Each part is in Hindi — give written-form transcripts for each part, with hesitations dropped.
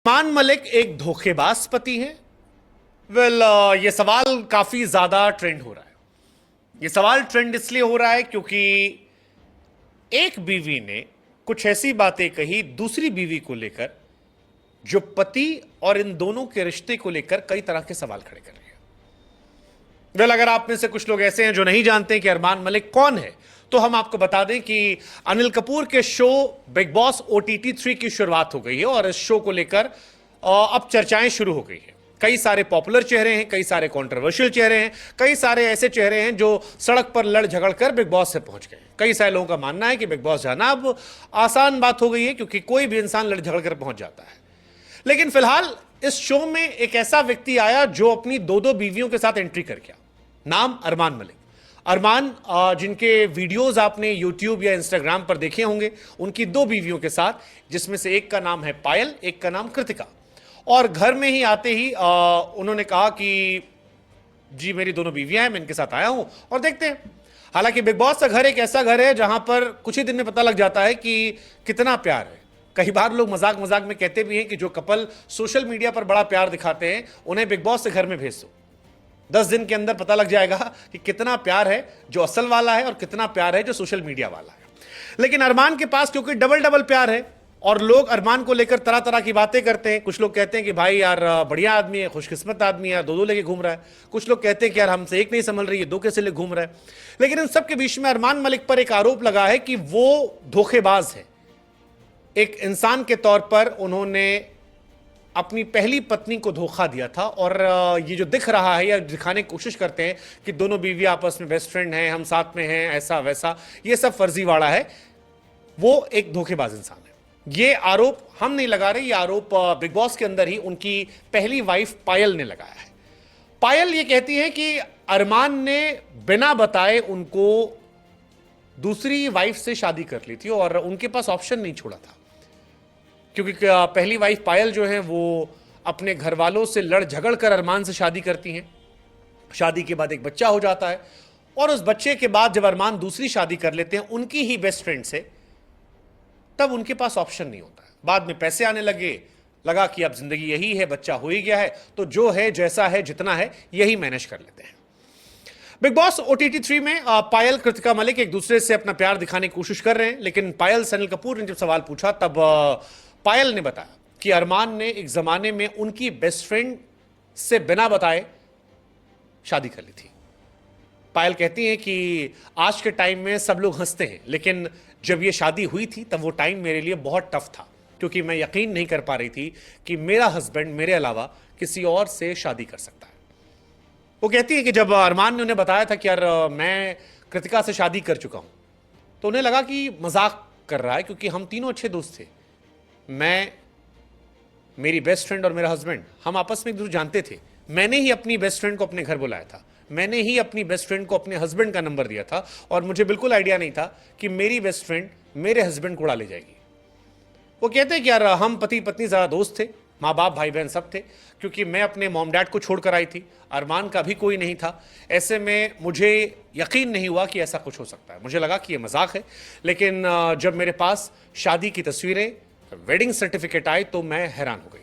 अरमान मलिक एक धोखेबाज पति है। ये सवाल काफी ज्यादा ट्रेंड हो रहा है। ये सवाल ट्रेंड इसलिए हो रहा है क्योंकि एक बीवी ने कुछ ऐसी बातें कही दूसरी बीवी को लेकर जो पति और इन दोनों के रिश्ते को लेकर कई तरह के सवाल खड़े कर रही है। अगर आप में से कुछ लोग ऐसे हैं जो नहीं जानते कि अरमान मलिक कौन है, तो हम आपको बता दें कि अनिल कपूर के शो बिग बॉस OTT 3 की शुरुआत हो गई है और इस शो को लेकर अब चर्चाएं शुरू हो गई हैं। कई सारे पॉपुलर चेहरे हैं, कई सारे कंट्रोवर्शियल चेहरे हैं, कई सारे ऐसे चेहरे हैं जो सड़क पर लड़ झगड़ कर बिग बॉस से पहुंच गए। कई सारे लोगों का मानना है कि बिग बॉस जाना अब आसान बात हो गई है क्योंकि कोई भी इंसान लड़ झगड़ कर पहुंच जाता है। लेकिन फिलहाल इस शो में एक ऐसा व्यक्ति आया जो अपनी दो दो बीवियों के साथ एंट्री कर गया। नाम अरमान मलिक। अरमान जिनके वीडियोस आपने यूट्यूब या इंस्टाग्राम पर देखे होंगे, उनकी दो बीवियों के साथ, जिसमें से एक का नाम है पायल, एक का नाम कृतिका। और घर में ही आते ही उन्होंने कहा कि जी मेरी दोनों बीवियां हैं, मैं इनके साथ आया हूं और देखते हैं। हालांकि बिग बॉस का घर एक ऐसा घर है जहां पर कुछ ही दिन में पता लग जाता है कि कितना प्यार है। कई बार लोग मजाक मजाक में कहते भी हैं कि जो कपल सोशल मीडिया पर बड़ा प्यार दिखाते हैं उन्हें बिग बॉस से घर में भेज दो, 10 दिन के अंदर पता लग जाएगा कि कितना प्यार है जो असल वाला है और कितना प्यार है जो सोशल मीडिया वाला है। लेकिन अरमान के पास क्योंकि डबल डबल प्यार है और लोग अरमान को लेकर तरह तरह की बातें करते हैं। कुछ लोग कहते हैं कि भाई यार बढ़िया आदमी है, खुशकिस्मत आदमी है, दो दो लेके घूम रहा है। कुछ लोग कहते हैं कि यार हमसे एक नहीं संभल रही है, दो कैसे लेके घूम रहा है। लेकिन इन सब के बीच में अरमान मलिक पर एक आरोप लगा है कि वो धोखेबाज है। एक इंसान के तौर पर उन्होंने अपनी पहली पत्नी को धोखा दिया था और ये जो दिख रहा है या दिखाने की कोशिश करते हैं कि दोनों बीवी आपस में बेस्ट फ्रेंड हैं, हम साथ में हैं, ऐसा वैसा, ये सब फर्जीवाड़ा है। वो एक धोखेबाज इंसान है। ये आरोप हम नहीं लगा रहे, ये आरोप बिग बॉस के अंदर ही उनकी पहली वाइफ पायल ने लगाया है। पायल ये कहती है कि अरमान ने बिना बताए उनको दूसरी वाइफ से शादी कर ली थी और उनके पास ऑप्शन नहीं छोड़ा था, क्योंकि पहली वाइफ पायल जो है वो अपने घर वालों से लड़ झगड़ कर अरमान से शादी करती हैं। शादी के बाद एक बच्चा हो जाता है और उस बच्चे के बाद जब अरमान दूसरी शादी कर लेते हैं उनकी ही बेस्ट फ्रेंड से, तब उनके पास ऑप्शन नहीं होता है। बाद में पैसे आने लगा कि अब जिंदगी यही है, बच्चा हो ही गया है तो जो है, जैसा है, जितना है, यही मैनेज कर लेते हैं। बिग बॉस OTT 3 में पायल कृतिका मलिक एक दूसरे से अपना प्यार दिखाने की कोशिश कर रहे हैं। लेकिन पायल से अनिल कपूर ने जब सवाल पूछा तब पायल ने बताया कि अरमान ने एक जमाने में उनकी बेस्ट फ्रेंड से बिना बताए शादी कर ली थी। पायल कहती हैं कि आज के टाइम में सब लोग हंसते हैं, लेकिन जब ये शादी हुई थी तब वो टाइम मेरे लिए बहुत टफ था, क्योंकि मैं यकीन नहीं कर पा रही थी कि मेरा हस्बैंड मेरे अलावा किसी और से शादी कर सकता है। वो कहती है कि जब अरमान ने उन्हें बताया था कि यार मैं कृतिका से शादी कर चुका हूं, तो उन्हें लगा कि मजाक कर रहा है, क्योंकि हम तीनों अच्छे दोस्त थे। मैं, मेरी बेस्ट फ्रेंड और मेरा हस्बैंड, हम आपस में एक दूसरे जानते थे। मैंने ही अपनी बेस्ट फ्रेंड को अपने घर बुलाया था, मैंने ही अपनी बेस्ट फ्रेंड को अपने हस्बैंड का नंबर दिया था और मुझे बिल्कुल आइडिया नहीं था कि मेरी बेस्ट फ्रेंड मेरे हस्बैंड को उड़ा ले जाएगी। वो कहते हैं कि यार हम पति पत्नी ज़्यादा दोस्त थे, माँ बाप भाई बहन सब थे, क्योंकि मैं अपने मॉम डैड को छोड़कर आई थी, अरमान का भी कोई नहीं था। ऐसे में मुझे यकीन नहीं हुआ कि ऐसा कुछ हो सकता है। मुझे लगा कि ये मजाक है। लेकिन जब मेरे पास शादी की तस्वीरें, वेडिंग सर्टिफिकेट आए तो मैं हैरान हो गई।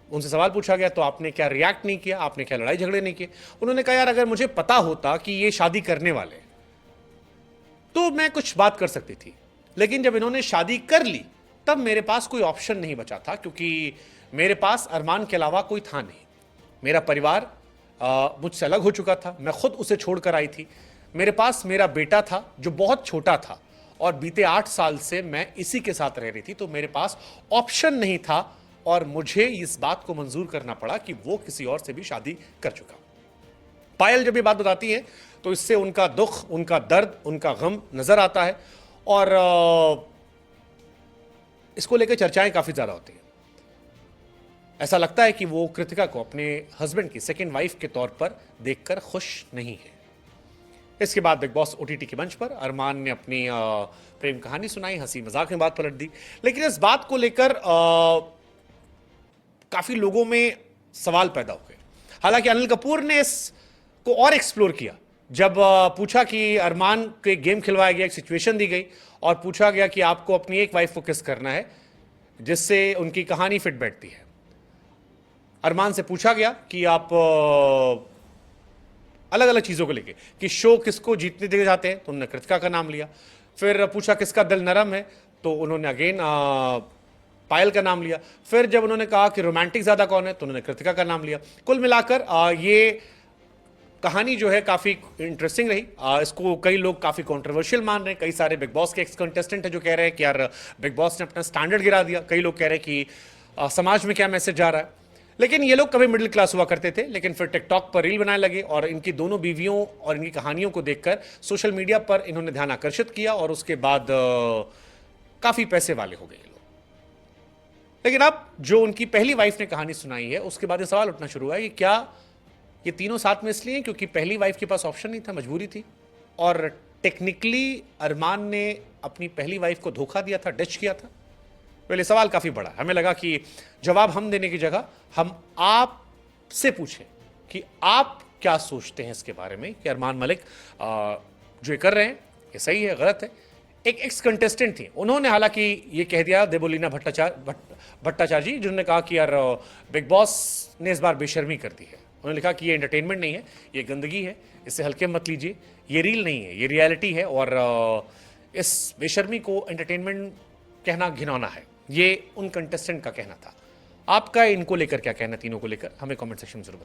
उनसे सवाल पूछा गया तो आपने क्या रिएक्ट नहीं किया, आपने क्या लड़ाई झगड़े नहीं किए। उन्होंने कहा यार अगर मुझे पता होता कि ये शादी करने वाले तो मैं कुछ बात कर सकती थी, लेकिन जब इन्होंने शादी कर ली तब मेरे पास कोई ऑप्शन नहीं बचा था, क्योंकि मेरे पास अरमान के अलावा कोई था नहीं। मेरा परिवार मुझसे अलग हो चुका था, मैं खुद उसे छोड़कर आई थी। मेरे पास मेरा बेटा था जो बहुत छोटा था और बीते 8 साल से मैं इसी के साथ रह रही थी, तो मेरे पास ऑप्शन नहीं था और मुझे इस बात को मंजूर करना पड़ा कि वो किसी और से भी शादी कर चुका। पायल जब ये बात बताती है तो इससे उनका दुख, उनका दर्द, उनका गम नजर आता है और इसको लेकर चर्चाएं काफी ज्यादा होती हैं। ऐसा लगता है कि वो कृतिका को अपने हस्बैंड की सेकेंड वाइफ के तौर पर देखकर खुश नहीं है। इसके बाद बिग बॉस OTT के मंच पर अरमान ने अपनी प्रेम कहानी सुनाई, हंसी मजाक में बात पलट दी। लेकिन इस बात को लेकर काफी लोगों में सवाल पैदा हो गए। हालांकि अनिल कपूर ने इसको और एक्सप्लोर किया। जब पूछा कि अरमान के गेम खिलवाया गया, एक सिचुएशन दी गई और पूछा गया कि आपको अपनी एक वाइफ को किस करना है, जिससे उनकी कहानी फिट बैठती है। अरमान से पूछा गया कि आप अलग अलग चीज़ों को लेके कि शो किसको जीतने देना चाहते हैं, तो उन्होंने कृतिका का नाम लिया। फिर पूछा किसका दिल नरम है, तो उन्होंने अगेन पायल का नाम लिया। फिर जब उन्होंने कहा कि रोमांटिक ज़्यादा कौन है, तो उन्होंने कृतिका का नाम लिया। कुल मिलाकर ये कहानी जो है काफ़ी इंटरेस्टिंग रही। इसको कई लोग काफ़ी कंट्रोवर्शियल मान रहे हैं। कई सारे बिग बॉस के एक्स कंटेस्टेंट हैं जो कह रहे हैं कि यार बिग बॉस ने अपना स्टैंडर्ड गिरा दिया। कई लोग कह रहे हैं कि समाज में क्या मैसेज जा रहा है। लेकिन ये लोग कभी मिडिल क्लास हुआ करते थे, लेकिन फिर टिकटॉक पर रील बनाने लगे और इनकी दोनों बीवियों और इनकी कहानियों को देखकर सोशल मीडिया पर इन्होंने ध्यान आकर्षित किया और उसके बाद काफ़ी पैसे वाले हो गए लोग। लेकिन अब जो उनकी पहली वाइफ ने कहानी सुनाई है, उसके बाद ये सवाल उठना शुरू हुआ कि क्या ये तीनों साथ में इसलिए क्योंकि पहली वाइफ के पास ऑप्शन नहीं था, मजबूरी थी, और टेक्निकली अरमान ने अपनी पहली वाइफ को धोखा दिया था, डिच किया था। पहले सवाल काफी बड़ा। हमें लगा कि जवाब हम देने की जगह हम आपसे पूछें कि आप क्या सोचते हैं इसके बारे में कि अरमान मलिक जो ये कर रहे हैं ये सही है, गलत है। एक एक्स कंटेस्टेंट थी, उन्होंने हालांकि ये कह दिया, देवोलीना भट्टाचार्य जी, जिन्होंने कहा कि यार बिग बॉस ने इस बार बेशर्मी कर दी है। उन्होंने लिखा कि ये एंटरटेनमेंट नहीं है, ये गंदगी है, इससे हल्के मत लीजिए, ये रील नहीं है, ये रियलिटी है, और इस बेशर्मी को एंटरटेनमेंट कहना घिनौना है। ये उन कंटेस्टेंट का कहना था। आपका इनको लेकर क्या कहना, तीनों को लेकर, हमें कमेंट सेक्शन में जरूर बताइए।